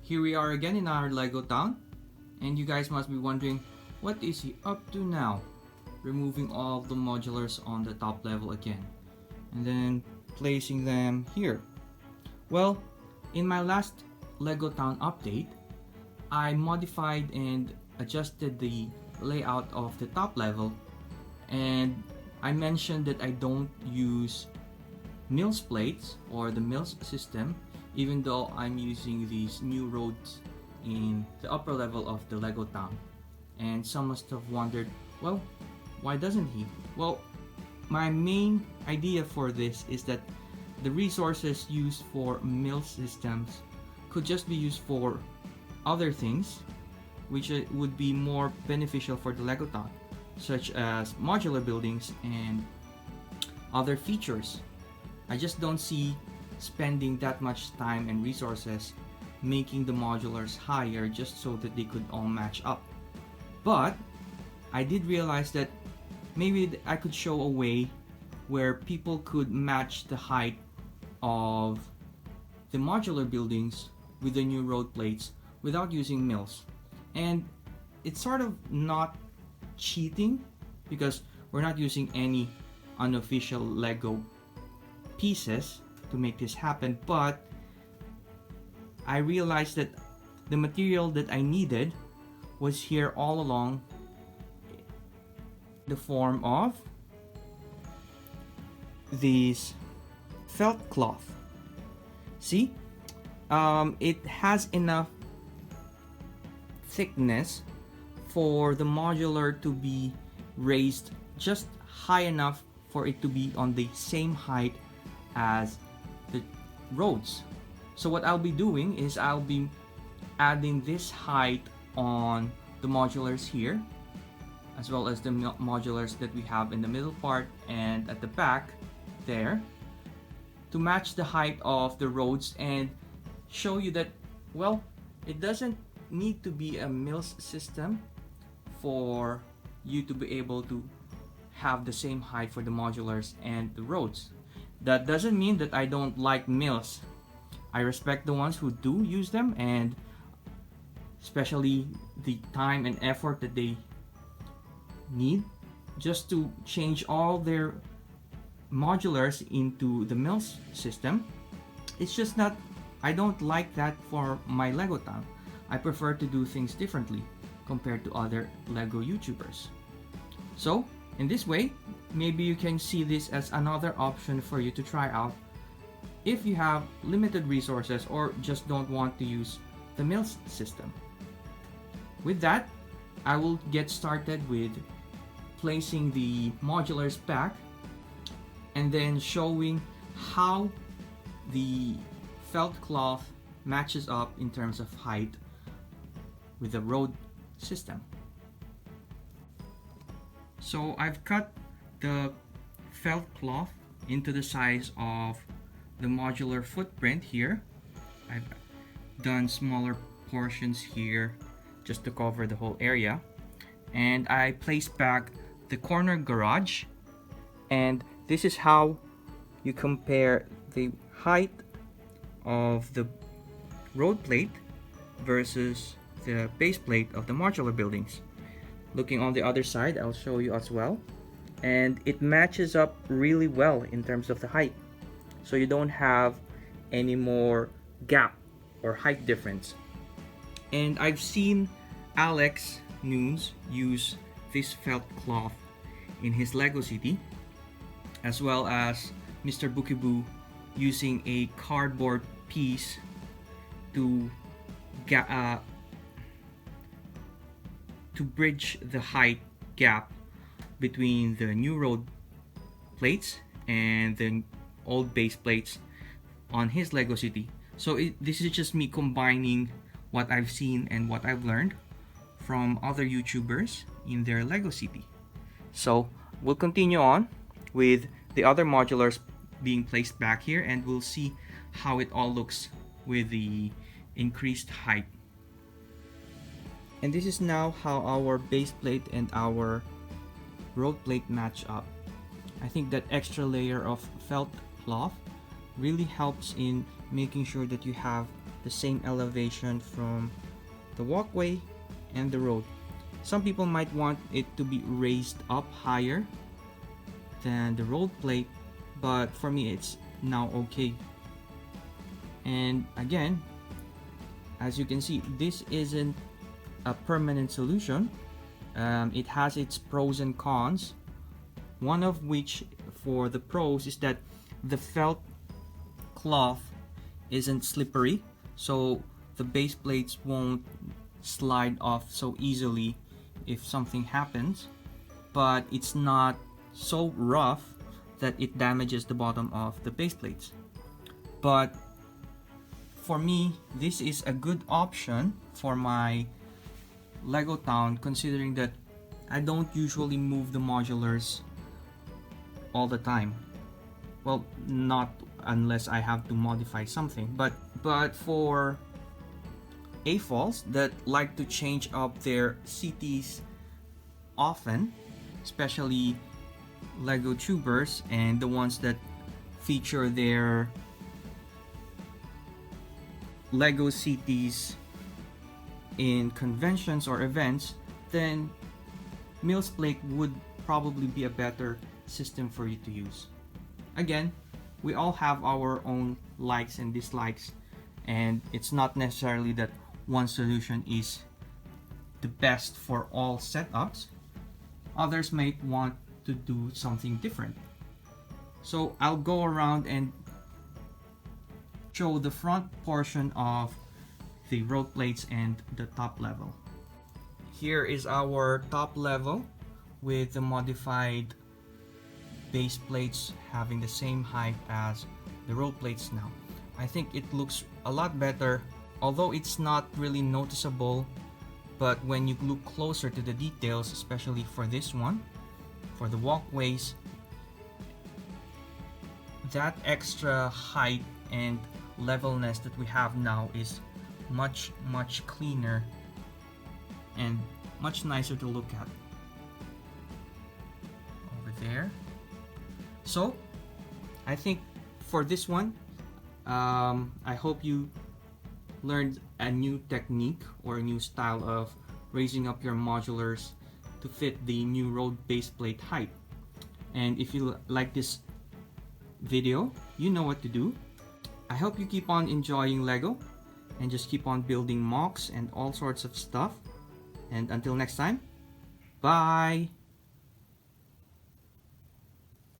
Here we are again in our Lego town, and you guys must be wondering, what is he up to now? Removing all the modulars on the top level again, and then placing them here. Well, in my last Lego town update, I modified and adjusted the layout of the top level, and I mentioned that I don't use mills plates or the mills system, even though I'm using these new roads in the upper level of the Lego town. And some must have wondered, well, why doesn't he? Well, my main idea for this is that the resources used for mill systems could just be used for other things which would be more beneficial for the Lego town, such as modular buildings and other features. I just don't see spending that much time and resources making the modulars higher just so that they could all match up. But I did realize that maybe I could show a way where people could match the height of the modular buildings with the new road plates without using mills. And it's sort of not cheating because we're not using any unofficial Lego pieces to make this happen, but I realized that the material that I needed was here all along, the form of these felt cloth. See, it has enough thickness for the modular to be raised just high enough for it to be on the same height as the roads. So what I'll be doing is I'll be adding this height on the modulars here, as well as the modulars that we have in the middle part and at the back there, to match the height of the roads and show you that, well, it doesn't need to be a mills system for you to be able to have the same height for the modulars and the roads. That doesn't mean that I don't like mills. I respect the ones who do use them, and especially the time and effort that they need just to change all their modulars into the mills system. It's just not, I don't like that for my Lego town. I prefer to do things differently compared to other Lego YouTubers. So in this way, maybe you can see this as another option for you to try out if you have limited resources or just don't want to use the mills system. With that, I will get started with placing the modulars back and then showing how the felt cloth matches up in terms of height with the road system. So I've cut the felt cloth into the size of the modular footprint here. I've done smaller portions here just to cover the whole area, and I placed back the corner garage, and this is how you compare the height of the road plate versus the base plate of the modular buildings. Looking on the other side, I'll show you as well, and it matches up really well in terms of the height, so you don't have any more gap or height difference. And I've seen Alex Nunes use this felt cloth in his Lego City, as well as Mr. Bookyboo using a cardboard piece to bridge the height gap between the new road plates and the old base plates on his Lego City. So this is just me combining what I've seen and what I've learned from other YouTubers in their Lego City. So we'll continue on with the other modulars being placed back here, and we'll see how it all looks with the increased height. And this is now how our base plate and our road plate match up. I think that extra layer of felt cloth really helps in making sure that you have the same elevation from the walkway and the road. Some people might want it to be raised up higher than the road plate, but for me it's now okay. And again, as you can see, this isn't a permanent solution. It has its pros and cons, one of which for the pros is that the felt cloth isn't slippery, so the base plates won't slide off so easily if something happens, but it's not so rough that it damages the bottom of the base plates. But for me, this is a good option for my Lego town, considering that I don't usually move the modulars all the time. Well, not unless I have to modify something, but for AFOLs that like to change up their CTs often, especially Lego tubers and the ones that feature their Lego CTs in conventions or events, then Mills plate would probably be a better system for you to use. Again, we all have our own likes and dislikes, and it's not necessarily that one solution is the best for all setups. Others might want to do something different. So I'll go around and show the front portion of the road plates and the top level. Here is our top level with the modified base plates having the same height as the road plates now. I think it looks a lot better, although it's not really noticeable, but when you look closer to the details, especially for this one, for the walkways, that extra height and levelness that we have now is much cleaner and much nicer to look at over there. So I think for this one, I hope you learned a new technique or a new style of raising up your modulars to fit the new road base plate height. And if you like this video, you know what to do. I hope you keep on enjoying Lego and just keep on building MOCs and all sorts of stuff. And until next time, bye!